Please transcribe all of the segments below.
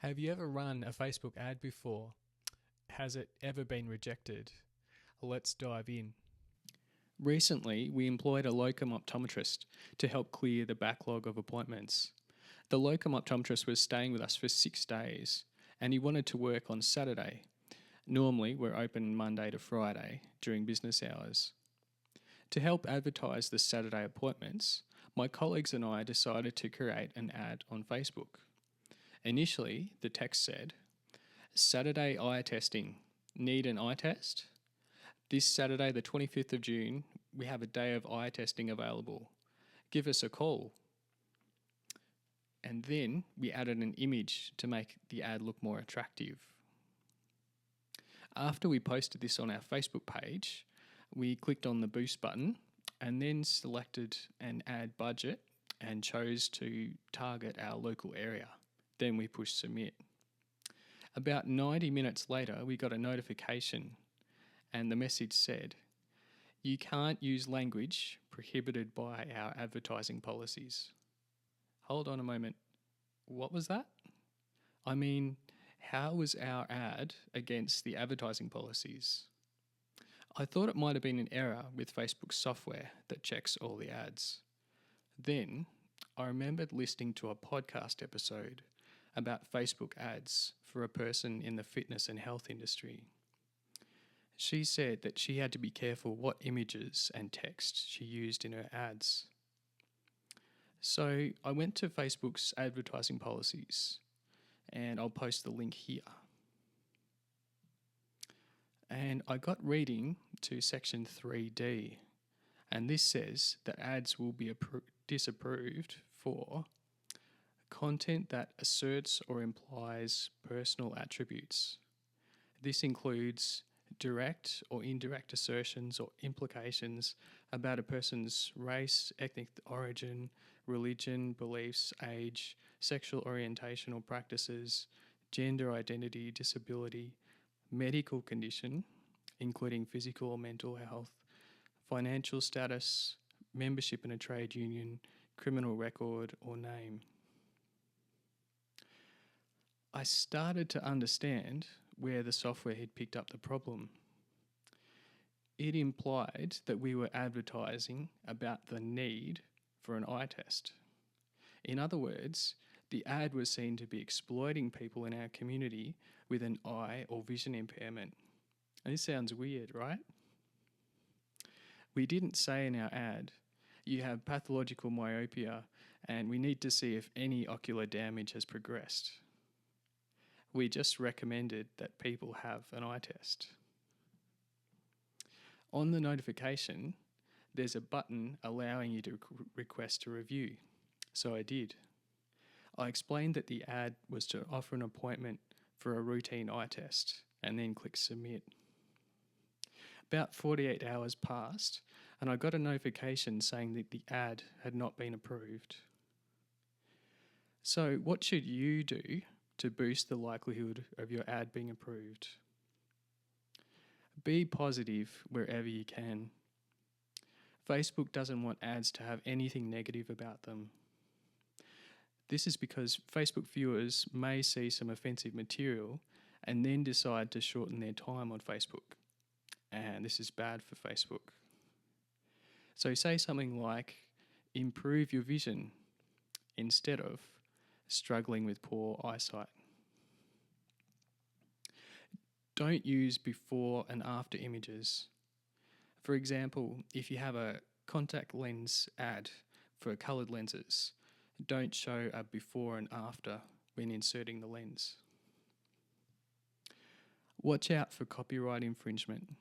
Have you ever run a Facebook ad before? Has it ever been rejected? Let's dive in. Recently, we employed a locum optometrist to help clear the backlog of appointments. The locum optometrist was staying with us for 6 days and he wanted to work on Saturday. Normally, we're open Monday to Friday during business hours. To help advertise the Saturday appointments, my colleagues and I decided to create an ad on Facebook. Initially, the text said, "Saturday eye testing. Need an eye test? This Saturday, the 25th of June, we have a day of eye testing available. Give us a call." And then we added an image to make the ad look more attractive. After we posted this on our Facebook page, we clicked on the boost button and then selected an ad budget and chose to target our local area. Then we pushed submit. About 90 minutes later, we got a notification and the message said, "You can't use language prohibited by our advertising policies." Hold on a moment. What was that? I mean, how was our ad against the advertising policies? I thought it might have been an error with Facebook software that checks all the ads. Then I remembered listening to a podcast episode about Facebook ads for a person in the fitness and health industry. She said that she had to be careful what images and text she used in her ads. So I went to Facebook's advertising policies, and I'll post the link here. And I got reading to section 3D, and this says that ads will be disapproved for content that asserts or implies personal attributes. This includes direct or indirect assertions or implications about a person's race, ethnic origin, religion, beliefs, age, sexual orientation or practices, gender identity, disability, medical condition, including physical or mental health, financial status, membership in a trade union, criminal record or name. I started to understand where the software had picked up the problem. It implied that we were advertising about the need for an eye test. In other words, the ad was seen to be exploiting people in our community with an eye or vision impairment. And this sounds weird, right? We didn't say in our ad, "You have pathological myopia and we need to see if any ocular damage has progressed." We just recommended that people have an eye test. On the notification, there's a button allowing you to request a review. So I did. I explained that the ad was to offer an appointment for a routine eye test and then click submit. About 48 hours passed and I got a notification saying that the ad had not been approved. So what should you do to boost the likelihood of your ad being approved? Be positive wherever you can. Facebook doesn't want ads to have anything negative about them. This is because Facebook viewers may see some offensive material and then decide to shorten their time on Facebook. And this is bad for Facebook. So say something like, "Improve your vision," instead of "struggling with poor eyesight." Don't use before and after images. For example, if you have a contact lens ad for coloured lenses, don't show a before and after when inserting the lens. Watch out for copyright infringement.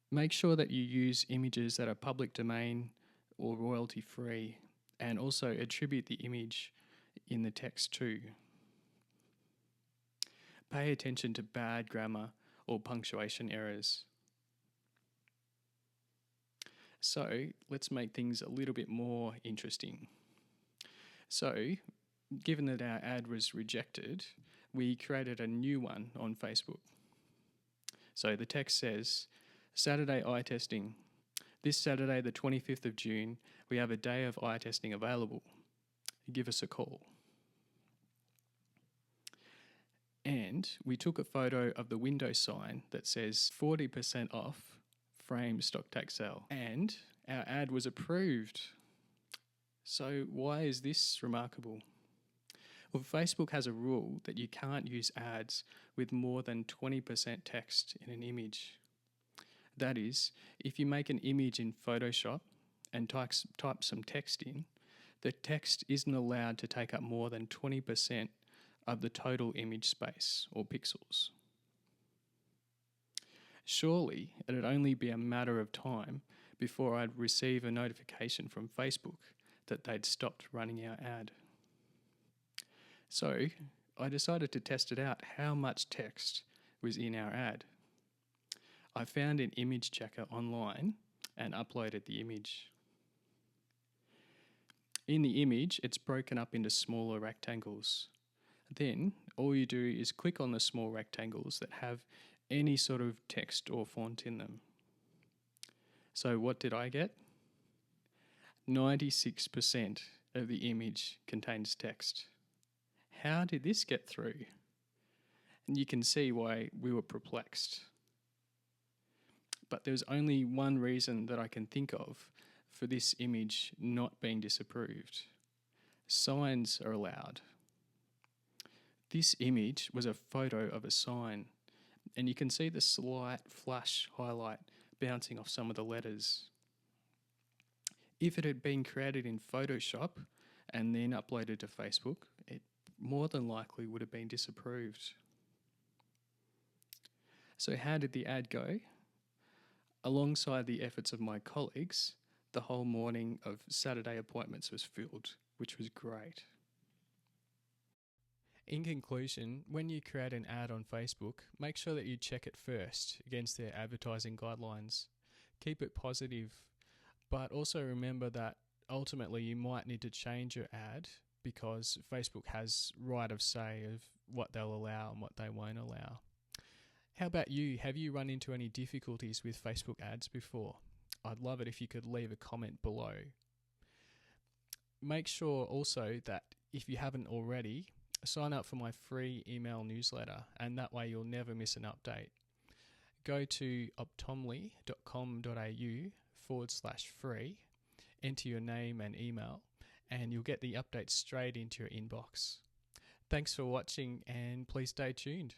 Make sure that you use images that are public domain or royalty free, and also attribute the image in the text too. Pay attention to bad grammar or punctuation errors. So let's make things a little bit more interesting. So, given that our ad was rejected, we created a new one on Facebook. So the text says, "Saturday eye testing. This Saturday, the 25th of June, we have a day of eye testing available. Give us a call." And we took a photo of the window sign that says 40% off frame stock take sale. And our ad was approved. So why is this remarkable? Well, Facebook has a rule that you can't use ads with more than 20% text in an image. That is, if you make an image in Photoshop and type some text in, the text isn't allowed to take up more than 20% of the total image space or pixels. Surely it'd only be a matter of time before I'd receive a notification from Facebook that they'd stopped running our ad. So I decided to test it out how much text was in our ad. I found an image checker online and uploaded the image. In the image, it's broken up into smaller rectangles. Then all you do is click on the small rectangles that have any sort of text or font in them. So what did I get? 96% of the image contains text. How did this get through? And you can see why we were perplexed. But there's only one reason that I can think of for this image not being disapproved. Signs are allowed. This image was a photo of a sign, and you can see the slight flash highlight bouncing off some of the letters. If it had been created in Photoshop and then uploaded to Facebook, it more than likely would have been disapproved. So how did the ad go? Alongside the efforts of my colleagues, the whole morning of Saturday appointments was filled, which was great. In conclusion, when you create an ad on Facebook, make sure that you check it first against their advertising guidelines. Keep it positive, but also remember that ultimately you might need to change your ad because Facebook has right of say of what they'll allow and what they won't allow. How about you? Have you run into any difficulties with Facebook ads before? I'd love it if you could leave a comment below. Make sure also that if you haven't already, sign up for my free email newsletter, and that way you'll never miss an update. Go to optomly.com.au/free, enter your name and email, and you'll get the updates straight into your inbox. Thanks for watching, and please stay tuned.